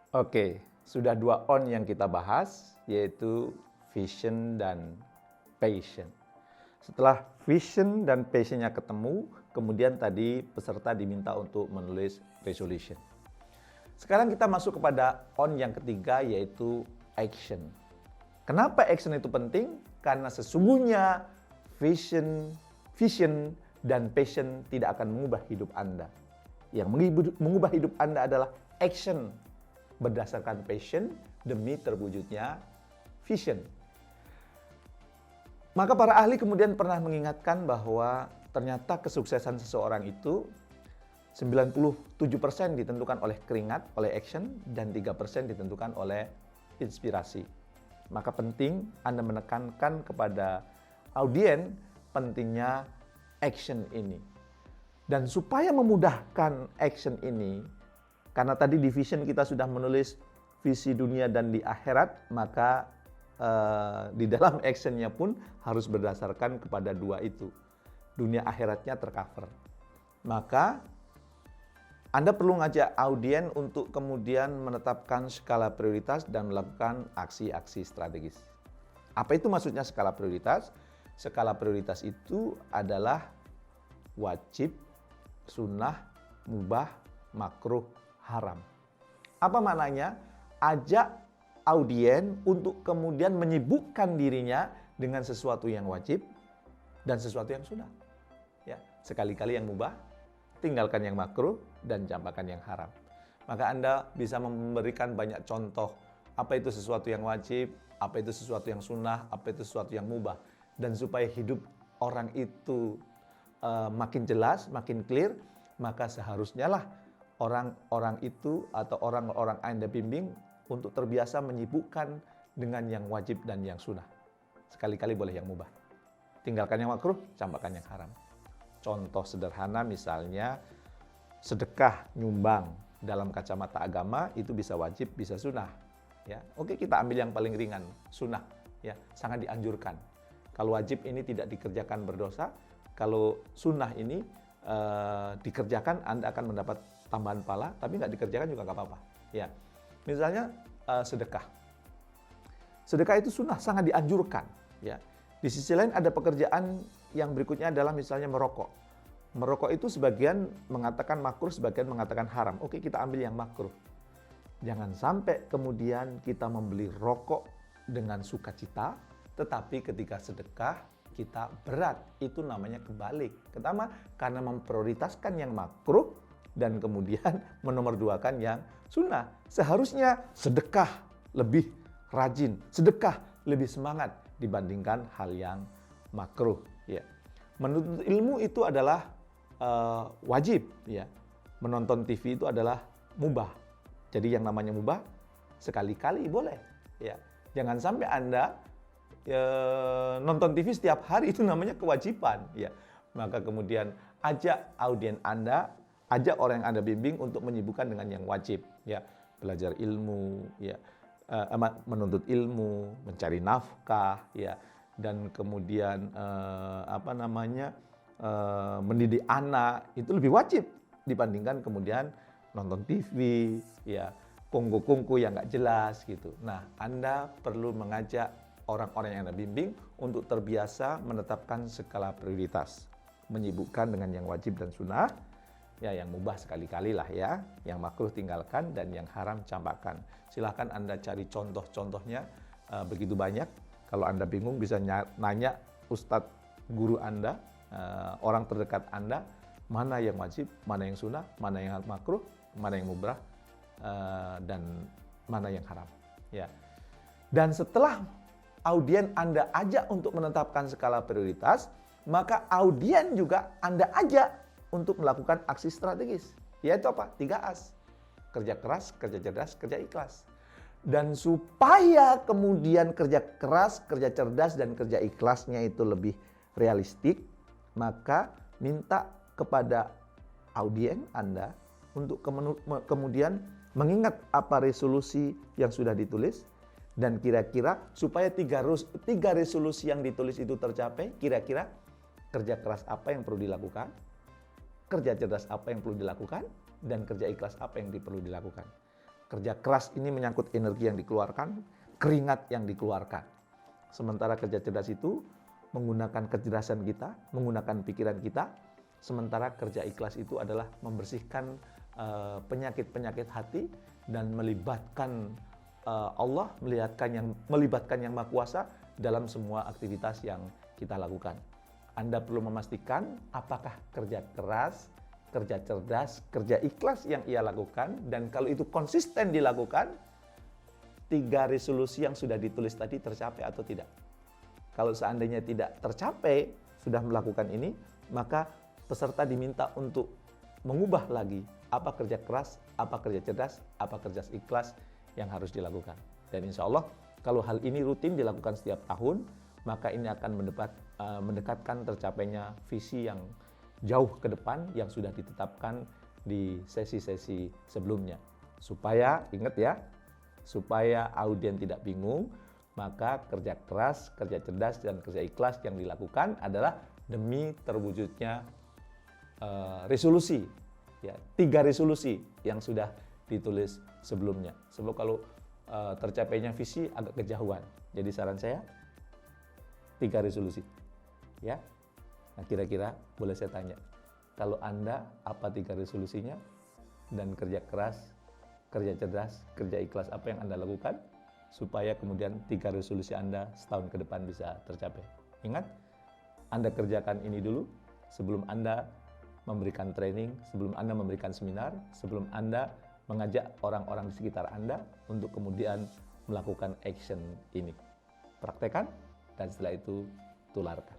Oke, sudah dua on yang kita bahas, yaitu vision dan passion. Setelah vision dan passionnya ketemu, kemudian tadi peserta diminta untuk menulis resolution. Sekarang kita masuk kepada on yang ketiga, yaitu action. Kenapa action itu penting? Karena sesungguhnya vision dan passion tidak akan mengubah hidup Anda. Yang mengubah hidup Anda adalah action berdasarkan passion demi terwujudnya vision. Maka para ahli kemudian pernah mengingatkan bahwa ternyata kesuksesan seseorang itu 97% ditentukan oleh keringat, oleh action, dan 3% ditentukan oleh inspirasi. Maka penting Anda menekankan kepada audien pentingnya action ini. Dan supaya memudahkan action ini, karena tadi di vision kita sudah menulis visi dunia dan di akhirat, maka di dalam actionnya pun harus berdasarkan kepada dua itu. Dunia akhiratnya tercover. Maka Anda perlu ngajak audien untuk kemudian menetapkan skala prioritas dan melakukan aksi-aksi strategis. Apa itu maksudnya skala prioritas? Skala prioritas itu adalah wajib, sunnah, mubah, makruh, haram. Apa maknanya? Ajak audien untuk kemudian menyibukkan dirinya dengan sesuatu yang wajib dan sesuatu yang sunnah. Ya, sekali-kali yang mubah, tinggalkan yang makruh, dan campakkan yang haram. Maka Anda bisa memberikan banyak contoh, apa itu sesuatu yang wajib, apa itu sesuatu yang sunnah, apa itu sesuatu yang mubah. Dan supaya hidup orang itu makin jelas, makin clear, maka seharusnya lah orang-orang itu atau orang-orang Anda bimbing untuk terbiasa menyibukkan dengan yang wajib dan yang sunnah. Sekali-kali boleh yang mubah. Tinggalkan yang makruh, campakkan yang haram. Contoh sederhana misalnya sedekah, nyumbang dalam kacamata agama itu bisa wajib, bisa sunnah. Ya, oke, kita ambil yang paling ringan, sunnah. Ya, sangat dianjurkan. Kalau wajib ini tidak dikerjakan berdosa, kalau sunnah ini dikerjakan Anda akan mendapat tambahan pahala, tapi nggak dikerjakan juga nggak apa-apa. Ya, misalnya sedekah. Sedekah itu sunnah, sangat dianjurkan. Ya, di sisi lain ada pekerjaan yang berikutnya adalah misalnya merokok. Merokok itu sebagian mengatakan makruh, sebagian mengatakan haram. Oke, kita ambil yang makruh. Jangan sampai kemudian kita membeli rokok dengan sukacita, tetapi ketika sedekah kita berat. Itu namanya kebalik. Pertama, karena memprioritaskan yang makruh dan kemudian menomorduakan yang sunnah. Seharusnya sedekah lebih rajin, sedekah lebih semangat dibandingkan hal yang makruh. Ya. Menuntut ilmu itu adalah wajib. Ya. Menonton TV itu adalah mubah. Jadi yang namanya mubah sekali-kali boleh. Ya. Jangan sampai Anda nonton TV setiap hari, itu namanya kewajiban. Ya. Maka kemudian ajak audien Anda, ajak orang yang Anda bimbing untuk menyibukkan dengan yang wajib. Ya. Belajar ilmu, ya. Menuntut ilmu, mencari nafkah, ya. Dan kemudian mendidik anak itu lebih wajib dibandingkan kemudian nonton TV, ya, kongko-kongko yang nggak jelas gitu. Nah, Anda perlu mengajak orang-orang yang Anda bimbing untuk terbiasa menetapkan skala prioritas, menyibukkan dengan yang wajib dan sunnah, ya, yang mubah sekali-kali lah ya, yang makruh tinggalkan dan yang haram campakkan. Silahkan Anda cari contoh-contohnya, begitu banyak. Kalau Anda bingung bisa nanya ustadz guru Anda, orang terdekat Anda, mana yang wajib, mana yang sunnah, mana yang makruh, mana yang mubah, dan mana yang haram. Ya. Dan setelah audien Anda ajak untuk menetapkan skala prioritas, maka audien juga Anda ajak untuk melakukan aksi strategis. Yaitu apa? 3As. Kerja keras, kerja cerdas, kerja ikhlas. Dan supaya kemudian kerja keras, kerja cerdas, dan kerja ikhlasnya itu lebih realistik, maka minta kepada audien Anda untuk kemudian mengingat apa resolusi yang sudah ditulis, dan kira-kira supaya tiga resolusi yang ditulis itu tercapai, kira-kira kerja keras apa yang perlu dilakukan, kerja cerdas apa yang perlu dilakukan, dan kerja ikhlas apa yang perlu dilakukan. Kerja keras ini menyangkut energi yang dikeluarkan, keringat yang dikeluarkan. Sementara kerja cerdas itu menggunakan kecerdasan kita, menggunakan pikiran kita. Sementara kerja ikhlas itu adalah membersihkan penyakit-penyakit hati dan melibatkan Allah, melibatkan yang Maha Kuasa dalam semua aktivitas yang kita lakukan. Anda perlu memastikan apakah kerja keras, kerja cerdas, kerja ikhlas yang ia lakukan, dan kalau itu konsisten dilakukan, 3 resolusi yang sudah ditulis tadi tercapai atau tidak. Kalau seandainya tidak tercapai, sudah melakukan ini, maka peserta diminta untuk mengubah lagi apa kerja keras, apa kerja cerdas, apa kerja ikhlas yang harus dilakukan. Dan insya Allah, kalau hal ini rutin dilakukan setiap tahun, maka ini akan mendekatkan tercapainya visi yang jauh ke depan yang sudah ditetapkan di sesi-sesi sebelumnya. Supaya, ingat ya, supaya audien tidak bingung, maka kerja keras, kerja cerdas, dan kerja ikhlas yang dilakukan adalah demi terwujudnya resolusi, ya, 3 resolusi yang sudah ditulis sebelumnya. Sebab kalau tercapainya visi agak kejauhan. Jadi saran saya 3 resolusi, ya. Nah, kira-kira boleh saya tanya, kalau Anda apa 3 resolusinya, dan kerja keras, kerja cerdas, kerja ikhlas apa yang Anda lakukan supaya kemudian 3 resolusi Anda setahun ke depan bisa tercapai. Ingat, Anda kerjakan ini dulu sebelum Anda memberikan training, sebelum Anda memberikan seminar, sebelum Anda mengajak orang-orang di sekitar Anda untuk kemudian melakukan action ini. Praktekan, dan setelah itu tularkan.